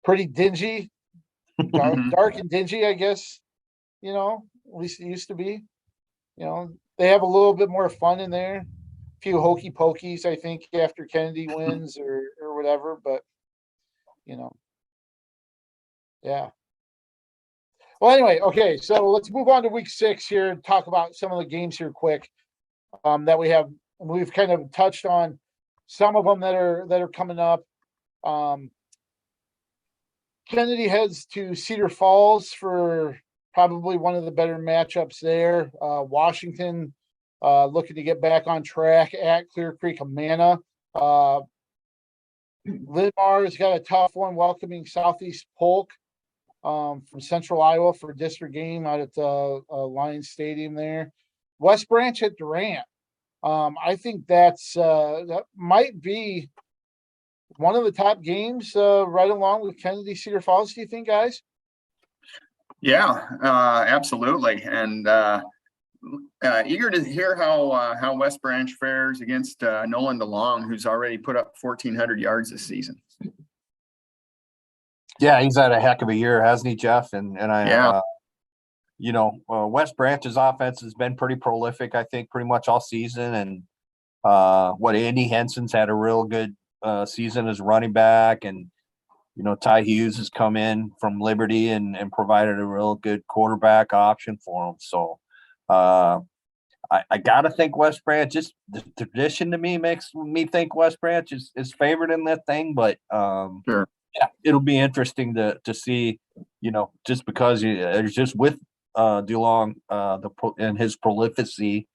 pretty dingy, dark and dingy, I guess, at least it used to be. They have a little bit more fun in there. A few hokey pokies, I think, after Kennedy wins or whatever, but yeah. Well, anyway, okay, so let's move on to week 6 here and talk about some of the games here quick that we have. We've kind of touched on some of them that are coming up. Kennedy heads to Cedar Falls for probably one of the better matchups there. Washington looking to get back on track at Clear Creek Amana. Lidmar's got a tough one, welcoming Southeast Polk from Central Iowa for a district game out at the Lions Stadium there. West Branch at Durant. I think that might be one of the top games right along with Kennedy Cedar Falls. Do you think, guys? Yeah, absolutely. And eager to hear how West Branch fares against Nolan DeLong, who's already put up 1,400 yards this season. Yeah, he's had a heck of a year, hasn't he, Jeff? Yeah. West Branch's offense has been pretty prolific, I think, pretty much all season. And Andy Henson's had a real good season as running back, and Ty Hughes has come in from Liberty and provided a real good quarterback option for him. So I gotta think West Branch, just the tradition to me makes me think West Branch is favored in that thing. But Sure. yeah, it'll be interesting to see, just because it's just with DeLong and his prolificity,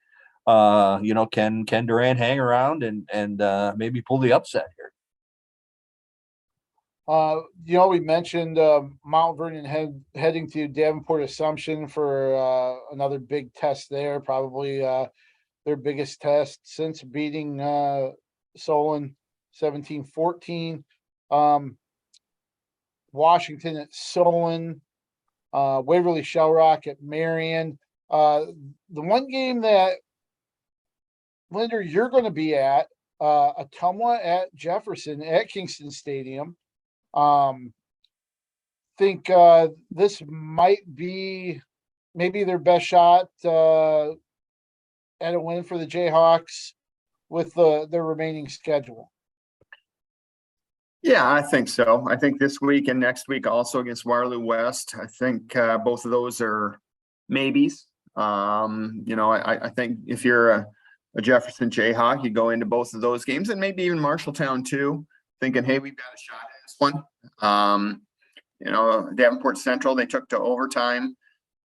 can Durant hang around and maybe pull the upset here? We mentioned Mount Vernon heading to Davenport Assumption for another big test there, probably their biggest test since beating Solon 17-14. Washington at Solon, Waverly Shellrock at Marion. The one game that, Linder, you're going to be at, Ottumwa at Jefferson at Kingston Stadium. Think this might be maybe their best shot at a win for the Jayhawks with their remaining schedule. Yeah, I think so. I think this week and next week also against Waterloo West. I think both of those are maybes. I think if you're a Jefferson Jayhawk, you go into both of those games, and maybe even Marshalltown too, thinking, hey, we've got a shot at this one. Davenport Central, they took to overtime.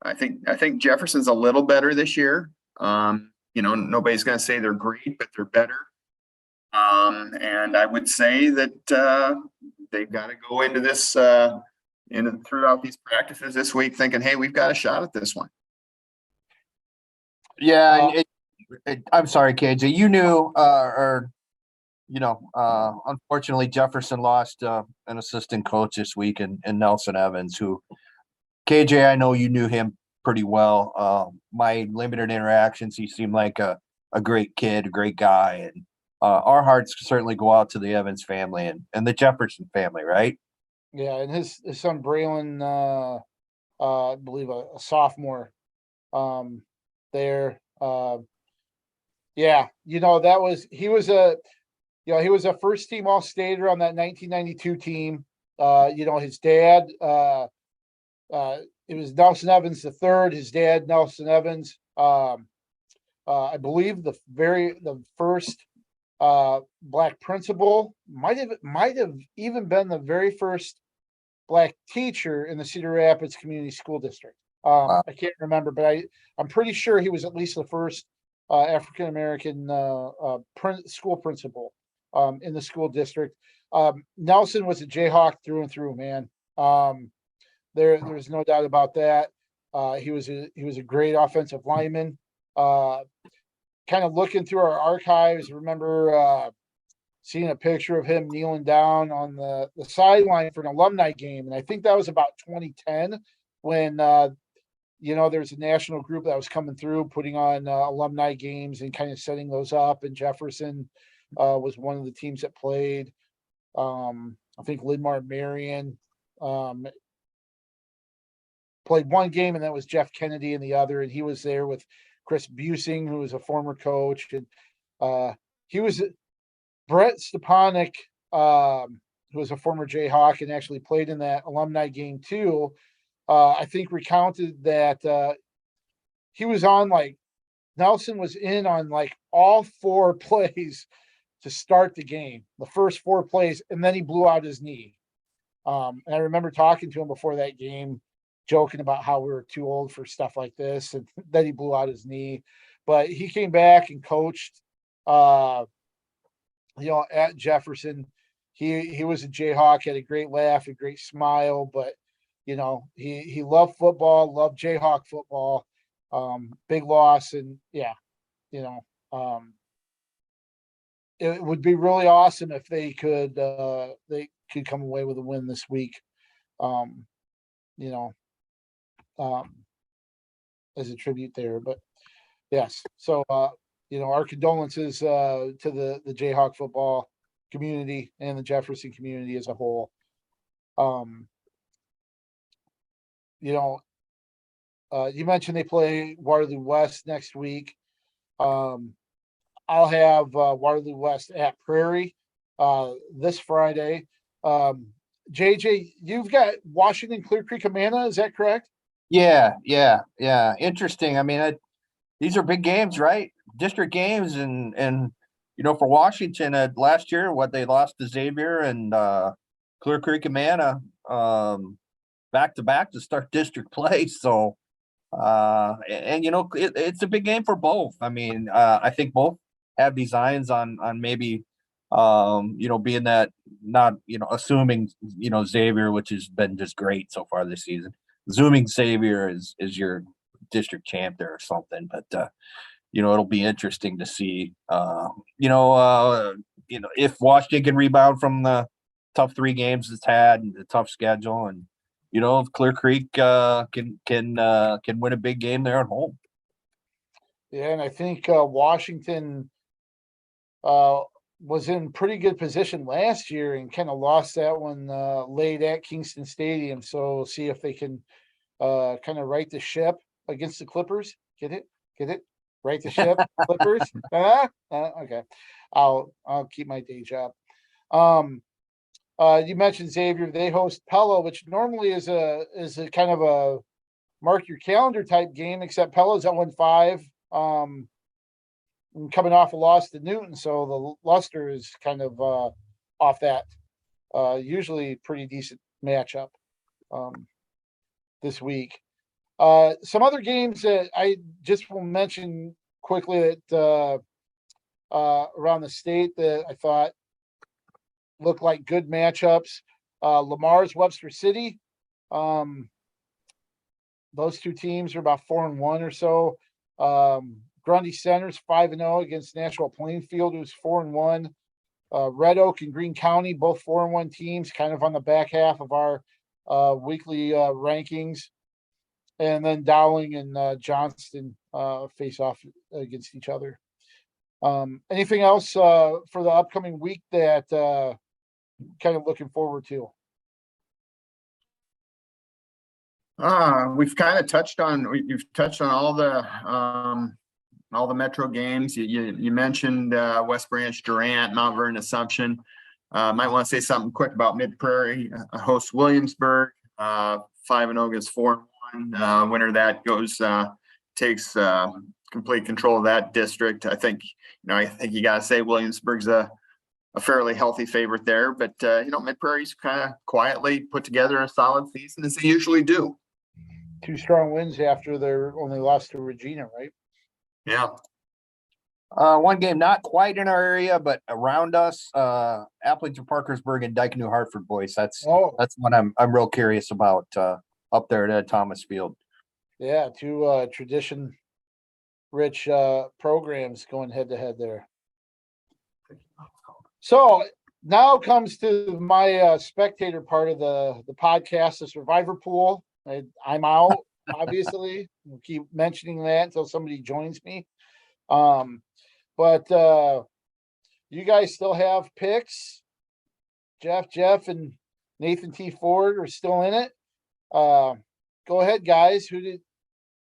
I think Jefferson's a little better this year. Nobody's going to say they're great, but they're better. And I would say that they've got to go into this throughout these practices this week thinking, hey, we've got a shot at this one. Yeah, I'm sorry, KJ. You knew, unfortunately, Jefferson lost an assistant coach this week in Nelson Evans, who, KJ, I know you knew him pretty well. My limited interactions, he seemed like a great kid, a great guy. And our hearts certainly go out to the Evans family and the Jefferson family, right? Yeah, and his son Braylon, I believe a sophomore there. He was a first team All-Stater on that 1992 team. His dad, it was Nelson Evans the third. His dad, Nelson Evans, I believe the first black principal, might have even been the very first black teacher in the Cedar Rapids Community School District. I can't remember, but I'm pretty sure he was at least the first African American school principal in the school district. Nelson was a Jayhawk through and through, man. There's no doubt about that. He was a great offensive lineman. Kind of looking through our archives, remember seeing a picture of him kneeling down on the sideline for an alumni game, and I think that was about 2010 when there's a national group that was coming through, putting on alumni games and kind of setting those up. And Jefferson was one of the teams that played. I think Lidmar Marion played one game, and that was Jeff Kennedy in the other. And he was there with Chris Busing, who was a former coach. And he was Brett Stepanek, who was a former Jayhawk and actually played in that alumni game too. I think recounted that he was on Nelson was in on all four plays to start the game, the first four plays, and then he blew out his knee. And I remember talking to him before that game, joking about how we were too old for stuff like this, and then he blew out his knee. But he came back and coached, at Jefferson. He was a Jayhawk, had a great laugh, a great smile, but he loved football, loved Jayhawk football. Big loss, and it would be really awesome if they could come away with a win this week. as a tribute there. But yes, so our condolences to the Jayhawk football community and the Jefferson community as a whole. You mentioned they play Waterloo West next week. I'll have Waterloo West at Prairie this Friday. JJ, you've got Washington Clear Creek Amana, is that correct? Yeah. Interesting. I mean, these are big games, right? District games, and for Washington last year, they lost to Xavier and Clear Creek Amana back to back to start district play. So, it's a big game for both. I mean, I think both have designs on maybe being that, not assuming Xavier, which has been just great so far this season. Assuming Xavier is your district champ there or something, but it'll be interesting to see. If Washington can rebound from the tough 3 games it's had and the tough schedule, and if Clear Creek can win a big game there at home. Yeah, and I think Washington was in pretty good position last year and kind of lost that one late at Kingston Stadium. So we'll see if they can kind of right the ship against the Clippers. Get it? Right the ship, Clippers. Okay, I'll keep my day job. You mentioned Xavier. They host Pella, which normally is a kind of a mark your calendar type game, except Pella's at 1-5. Coming off a loss to Newton, so the luster is kind of off that. Usually pretty decent matchup this week. Some other games that I just will mention quickly that around the state that I thought looked like good matchups. Lamar's Webster City. Those two teams are about 4-1 or so. Grundy Center's 5-0 against Nashua Plainfield, who's 4-1. Red Oak and Greene County, both 4-1 teams, kind of on the back half of our weekly rankings. And then Dowling and Johnston face off against each other. Anything else for the upcoming week that kind of looking forward to? You've touched on all the Metro games. You mentioned West Branch, Durant, Mount Vernon, Assumption. Might want to say something quick about Mid Prairie. Hosts Williamsburg, 5-0 against 4-1. Winner that goes takes complete control of that district. I think you got to say Williamsburg's a fairly healthy favorite there, but Mid Prairie's kind of quietly put together a solid season as they usually do. 2 strong wins after their only loss to Regina, right? Yeah. One game not quite in our area, but around us, Appleton, Parkersburg, and Dike New Hartford boys. That's what I'm real curious about up there at Thomas Field. Yeah, 2 tradition-rich programs going head-to-head there. So now comes to my spectator part of the podcast, the Survivor Pool. I'm out, obviously. We'll keep mentioning that until somebody joins me. But you guys still have picks. Jeff and Nathan T. Ford are still in it. Go ahead, guys. Who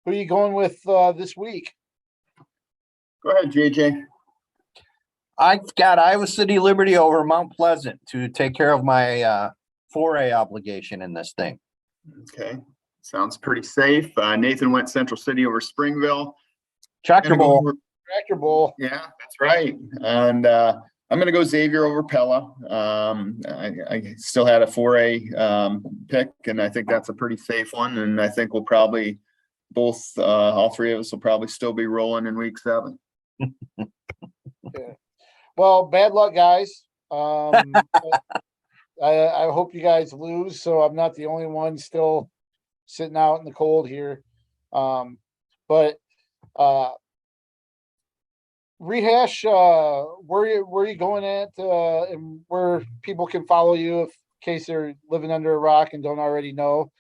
are you going with this week? Go ahead, JJ. I've got Iowa City Liberty over Mount Pleasant to take care of my 4A obligation in this thing. Okay. Sounds pretty safe. Nathan went Central City over Springville. Tractor Bowl. Tractor Bowl. Yeah, that's right. And I'm going to go Xavier over Pella. I still had a 4A pick, and I think that's a pretty safe one. And I think we'll probably all 3 of us will probably still be rolling in week 7. Yeah. Well, bad luck, guys. I hope you guys lose, so I'm not the only one still sitting out in the cold here. But rehash where you going at and where people can follow you in case they're living under a rock and don't already know.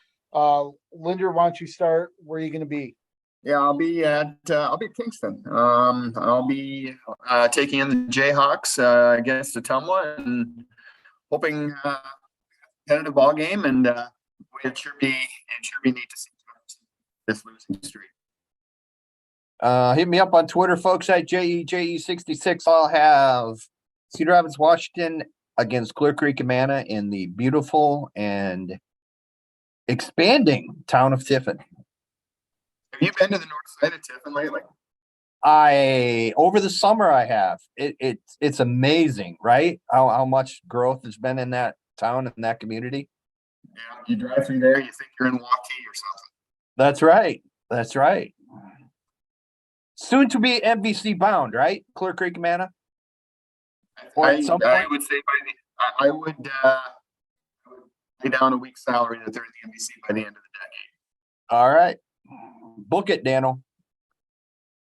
Linder, why don't you start? Where are you going to be? Yeah, I'll be at Kingston. I'll be taking in the Jayhawks against Atumwa and hoping competitive ball game, and it should be neat to see this losing streak. Hit me up on Twitter, folks, at JEJE66. I'll have Cedar Rapids, Washington against Clear Creek, Amana in the beautiful and expanding town of Tiffin. Have you been to the north side of Tiffin lately? Over the summer I have. It's amazing, right? How much growth has been in that town and that community. Yeah, you drive through there, you think you're in Waukee or something. That's right. That's right. Soon to be MVC bound, right? Clear Creek, Amana. I would say I would lay down a week's salary that they're in the MVC by the end of the decade. All right. Book it, Daniel.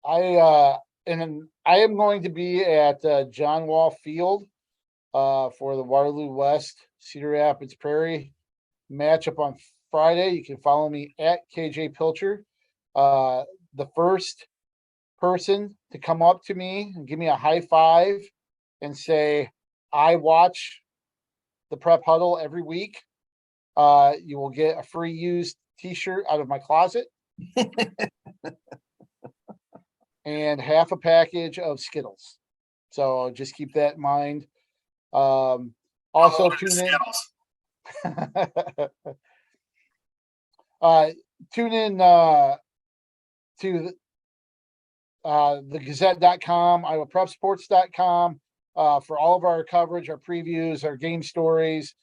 I am going to be at John Wall Field for the Waterloo West Cedar Rapids Prairie matchup on Friday. You can follow me at KJ Pilcher. The first person to come up to me and give me a high five and say, I watch the Prep Huddle every week, you will get a free used t-shirt out of my closet. And half a package of Skittles. So just keep that in mind. Also tune in to the Gazette.com, IowaPrepSports.com for all of our coverage, our previews, our game stories,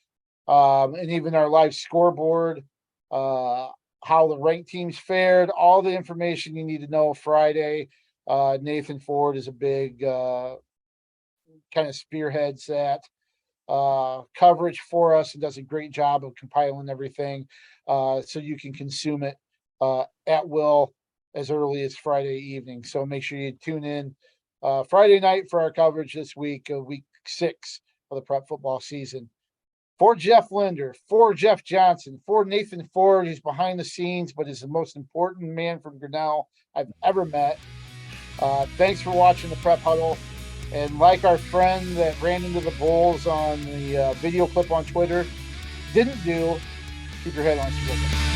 and even our live scoreboard, how the ranked teams fared, all the information you need to know Friday. Nathan Ford is a big kind of spearheads that coverage for us and does a great job of compiling everything so you can consume it at will as early as Friday evening. So make sure you tune in Friday night for our coverage this week, week 6 of the prep football season. For Jeff Linder, for Jeff Johnson, for Nathan Ford, who's behind the scenes, but is the most important man from Grinnell I've ever met. Thanks for watching the Prep Huddle. And like our friend that ran into the Bulls on the video clip on Twitter didn't do, keep your head on straight.